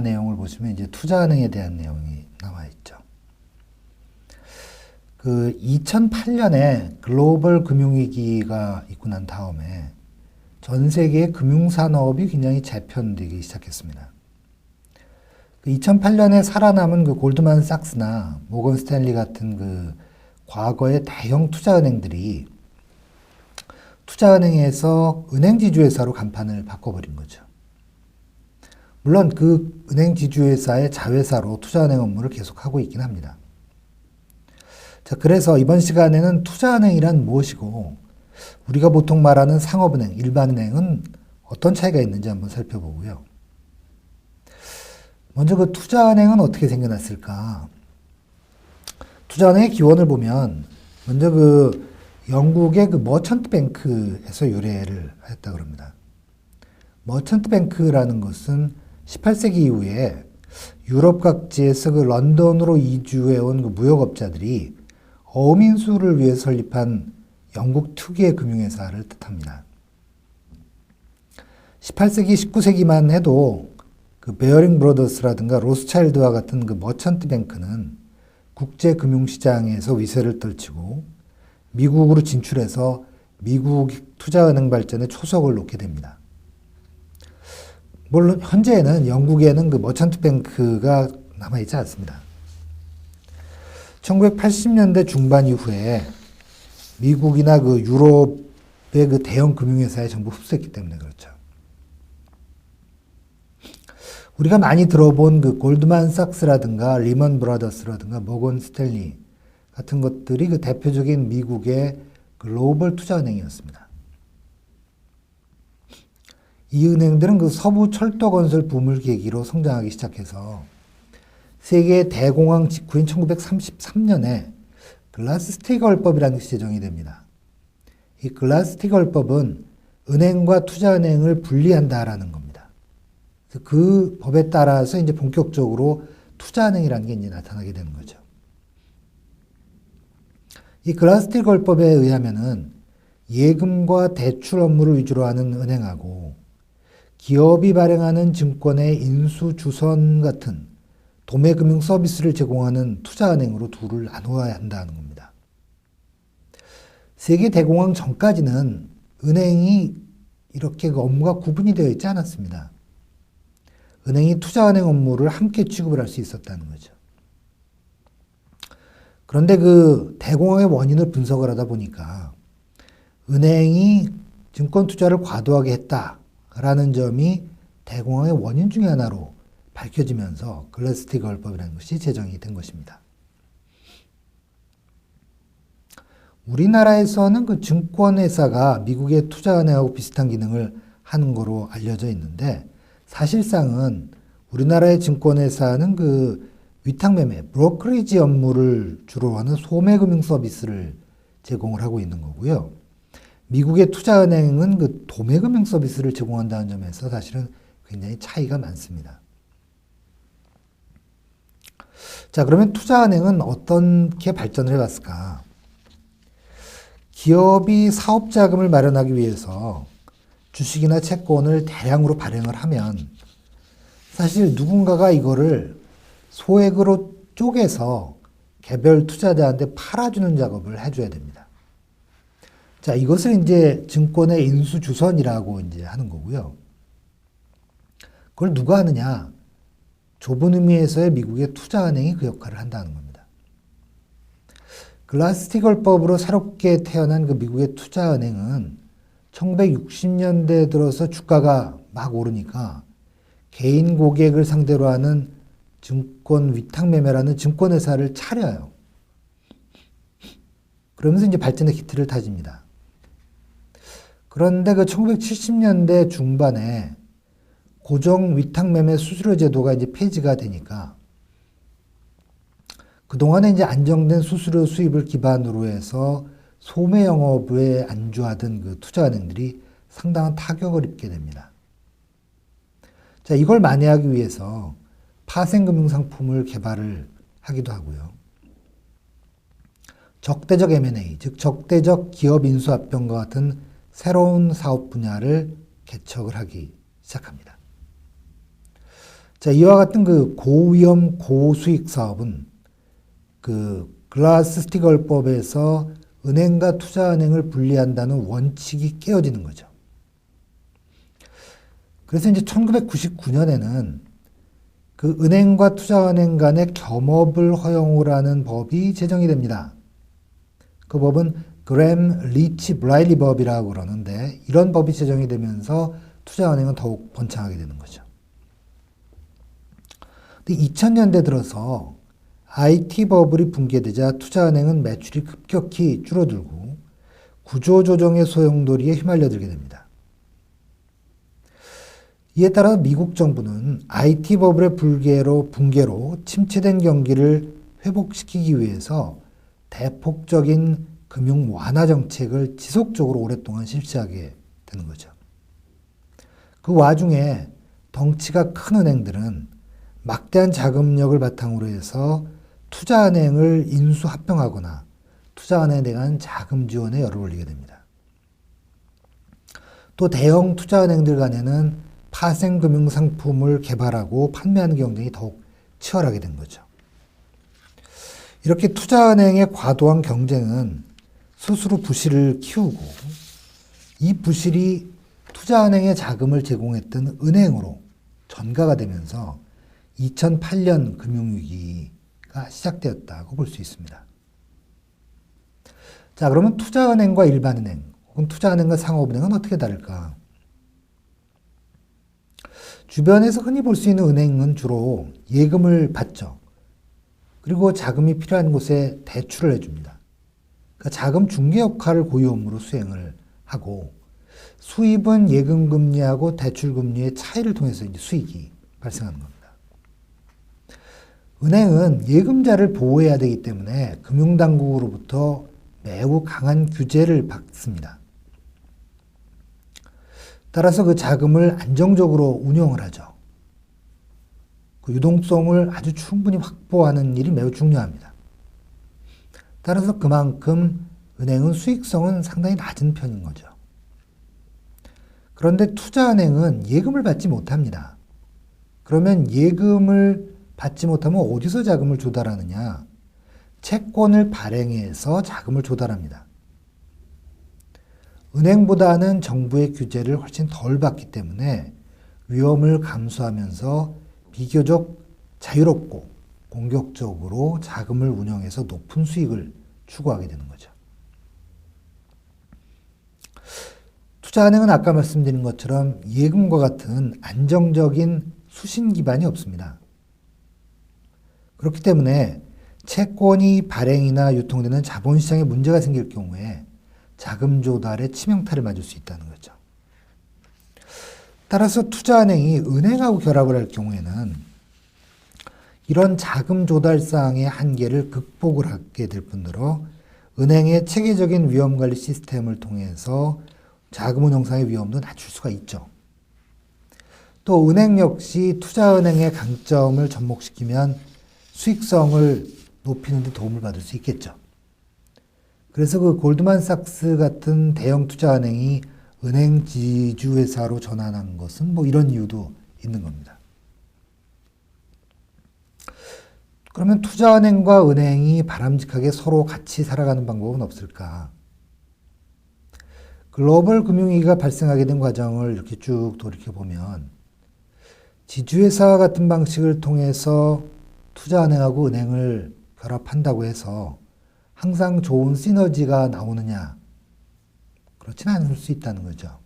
내용을 보시면 이제 투자은행에 대한 내용이 나와 있죠. 그 2008년에 글로벌 금융위기가 있고 난 다음에 전 세계의 금융산업이 굉장히 재편되기 시작했습니다. 그 2008년에 살아남은 그 골드만삭스나 모건 스탠리 같은 그 과거의 대형 투자은행들이 투자은행에서 은행지주회사로 간판을 바꿔버린 거죠. 물론 그 은행지주회사의 자회사로 투자은행 업무를 계속하고 있긴 합니다. 자, 그래서 이번 시간에는 투자은행이란 무엇이고 우리가 보통 말하는 상업은행, 일반은행은 어떤 차이가 있는지 한번 살펴보고요. 먼저 그 투자은행은 어떻게 생겨났을까? 투자은행의 기원을 보면 먼저 그 영국의 그 머천트 뱅크에서 유래를 했다 그럽니다. 머천트 뱅크라는 것은 18세기 이후에 유럽 각지에서 그 런던으로 이주해온 그 무역업자들이 어민수를 위해 설립한 영국 특유의 금융회사를 뜻합니다. 18세기, 19세기만 해도 그 베어링 브로더스라든가 로스차일드와 같은 그 머천트 뱅크는 국제 금융시장에서 위세를 떨치고 미국으로 진출해서 미국 투자은행 발전에 초석을 놓게 됩니다. 물론 현재는 영국에는 그 머천트 뱅크가 남아있지 않습니다. 1980년대 중반 이후에 미국이나 그 유럽의 그 대형 금융회사에 전부 흡수했기 때문에 그렇죠. 우리가 많이 들어본 그 골드만삭스라든가 리먼 브라더스라든가 모건 스탠리 같은 것들이 그 대표적인 미국의 글로벌 투자은행이었습니다. 이 은행들은 그 서부 철도 건설 붐을 계기로 성장하기 시작해서 세계 대공황 직후인 1933년에 글라스-스티걸법이라는 것이 제정이 됩니다. 이 글라스-스티걸법은 은행과 투자은행을 분리한다라는 겁니다. 그 법에 따라서 이제 본격적으로 투자은행이라는 게 이제 나타나게 되는 거죠. 이 글라스-스티걸법에 의하면은 예금과 대출 업무를 위주로 하는 은행하고 기업이 발행하는 증권의 인수 주선 같은 도매금융 서비스를 제공하는 투자은행으로 둘을 나누어야 한다는 겁니다. 세계 대공황 전까지는 은행이 이렇게 그 업무가 구분이 되어 있지 않았습니다. 은행이 투자은행 업무를 함께 취급을 할 수 있었다는 거죠. 그런데 그 대공황의 원인을 분석을 하다 보니까 은행이 증권 투자를 과도하게 했다라는 점이 대공황의 원인 중에 하나로 밝혀지면서 글라스-스티걸법이라는 것이 제정이 된 것입니다. 우리나라에서는 그 증권회사가 미국의 투자은행하고 비슷한 기능을 하는 거로 알려져 있는데 사실상은 우리나라의 증권회사는 그 위탁매매, 브로커리지 업무를 주로 하는 소매금융 서비스를 제공을 하고 있는 거고요. 미국의 투자은행은 그 도매금융 서비스를 제공한다는 점에서 사실은 굉장히 차이가 많습니다. 자, 그러면 투자은행은 어떻게 발전을 해왔을까? 기업이 사업자금을 마련하기 위해서 주식이나 채권을 대량으로 발행을 하면 사실 누군가가 이거를 소액으로 쪼개서 개별 투자자한테 팔아주는 작업을 해줘야 됩니다. 자, 이것을 이제 증권의 인수주선이라고 이제 하는 거고요. 그걸 누가 하느냐? 좁은 의미에서의 미국의 투자은행이 그 역할을 한다는 겁니다. 글라스-스티걸법으로 새롭게 태어난 그 미국의 투자은행은 1960년대 들어서 주가가 막 오르니까 개인 고객을 상대로 하는 증권 위탁매매라는 증권회사를 차려요. 그러면서 이제 발전의 기틀을 다집니다. 그런데 그 1970년대 중반에 고정 위탁매매 수수료 제도가 이제 폐지가 되니까 그동안에 이제 안정된 수수료 수입을 기반으로 해서 소매 영업에 안주하던 그 투자은행들이 상당한 타격을 입게 됩니다. 자, 이걸 만회하기 위해서 파생금융 상품을 개발을 하기도 하고요. 적대적 M&A, 즉 적대적 기업 인수합병과 같은 새로운 사업 분야를 개척을 하기 시작합니다. 자, 이와 같은 그 고위험 고수익 사업은 그 글라스-스티걸법에서 은행과 투자은행을 분리한다는 원칙이 깨어지는 거죠. 그래서 이제 1999년에는 그 은행과 투자은행 간의 겸업을 허용을 하는 법이 제정이 됩니다. 그 법은 그램 리치 브라일리 법이라고 그러는데 이런 법이 제정이 되면서 투자은행은 더욱 번창하게 되는 거죠. 근데 2000년대 들어서 IT 버블이 붕괴되자 투자은행은 매출이 급격히 줄어들고 구조조정의 소용돌이에 휘말려들게 됩니다. 이에 따라 미국 정부는 IT 버블의 붕괴로 침체된 경기를 회복시키기 위해서 대폭적인 금융 완화 정책을 지속적으로 오랫동안 실시하게 되는 거죠. 그 와중에 덩치가 큰 은행들은 막대한 자금력을 바탕으로 해서 투자은행을 인수합병하거나 투자은행에 대한 자금 지원에 열을 올리게 됩니다. 또 대형 투자은행들 간에는 파생금융 상품을 개발하고 판매하는 경쟁이 더욱 치열하게 된 거죠. 이렇게 투자은행의 과도한 경쟁은 스스로 부실을 키우고 이 부실이 투자은행에 자금을 제공했던 은행으로 전가가 되면서 2008년 금융위기가 시작되었다고 볼 수 있습니다. 자, 그러면 투자은행과 일반은행 혹은 투자은행과 상업은행은 어떻게 다를까? 주변에서 흔히 볼 수 있는 은행은 주로 예금을 받죠. 그리고 자금이 필요한 곳에 대출을 해줍니다. 그러니까 자금 중개 역할을 고유 업무로 수행을 하고 수입은 예금 금리하고 대출 금리의 차이를 통해서 이제 수익이 발생하는 겁니다. 은행은 예금자를 보호해야 되기 때문에 금융당국으로부터 매우 강한 규제를 받습니다. 따라서 그 자금을 안정적으로 운용을 하죠. 그 유동성을 아주 충분히 확보하는 일이 매우 중요합니다. 따라서 그만큼 은행은 수익성은 상당히 낮은 편인 거죠. 그런데 투자은행은 예금을 받지 못합니다. 그러면 예금을 받지 못하면 어디서 자금을 조달하느냐? 채권을 발행해서 자금을 조달합니다. 은행보다는 정부의 규제를 훨씬 덜 받기 때문에 위험을 감수하면서 비교적 자유롭고 공격적으로 자금을 운영해서 높은 수익을 추구하게 되는 거죠. 투자은행은 아까 말씀드린 것처럼 예금과 같은 안정적인 수신 기반이 없습니다. 그렇기 때문에 채권이 발행이나 유통되는 자본시장에 문제가 생길 경우에 자금 조달에 치명타를 맞을 수 있다는 거죠. 따라서 투자은행이 은행하고 결합을 할 경우에는 이런 자금 조달상의 한계를 극복을 하게 될 뿐더러 은행의 체계적인 위험관리 시스템을 통해서 자금 운용상의 위험도 낮출 수가 있죠. 또 은행 역시 투자은행의 강점을 접목시키면 수익성을 높이는 데 도움을 받을 수 있겠죠. 그래서 그 골드만삭스 같은 대형 투자은행이 은행 지주회사로 전환한 것은 뭐 이런 이유도 있는 겁니다. 그러면 투자은행과 은행이 바람직하게 서로 같이 살아가는 방법은 없을까? 글로벌 금융위기가 발생하게 된 과정을 이렇게 쭉 돌이켜보면 지주회사와 같은 방식을 통해서 투자은행하고 은행을 결합한다고 해서 항상 좋은 시너지가 나오느냐? 그렇지는 않을 수 있다는 거죠.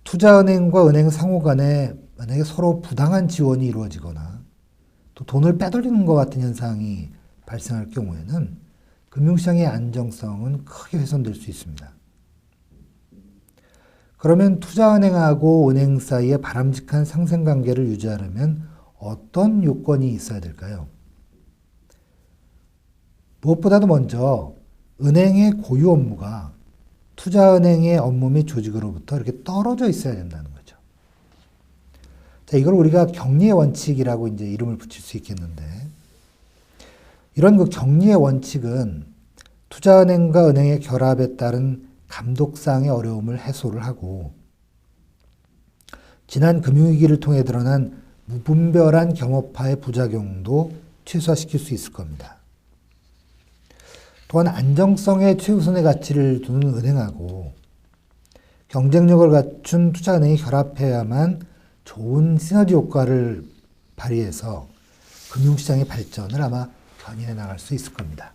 투자은행과 은행 상호 간에 만약에 서로 부당한 지원이 이루어지거나 또 돈을 빼돌리는 것 같은 현상이 발생할 경우에는 금융시장의 안정성은 크게 훼손될 수 있습니다. 그러면 투자은행하고 은행 사이에 바람직한 상생관계를 유지하려면 어떤 요건이 있어야 될까요? 무엇보다도 먼저 은행의 고유 업무가 투자은행의 업무 및 조직으로부터 이렇게 떨어져 있어야 된다는 거죠. 자, 이걸 우리가 격리의 원칙이라고 이제 이름을 붙일 수 있겠는데, 이런 그 격리의 원칙은 투자은행과 은행의 결합에 따른 감독상의 어려움을 해소를 하고, 지난 금융위기를 통해 드러난 무분별한 경업화의 부작용도 최소화시킬 수 있을 겁니다. 또한 안정성에 최우선의 가치를 두는 은행하고 경쟁력을 갖춘 투자은행이 결합해야만 좋은 시너지 효과를 발휘해서 금융시장의 발전을 아마 견인해 나갈 수 있을 겁니다.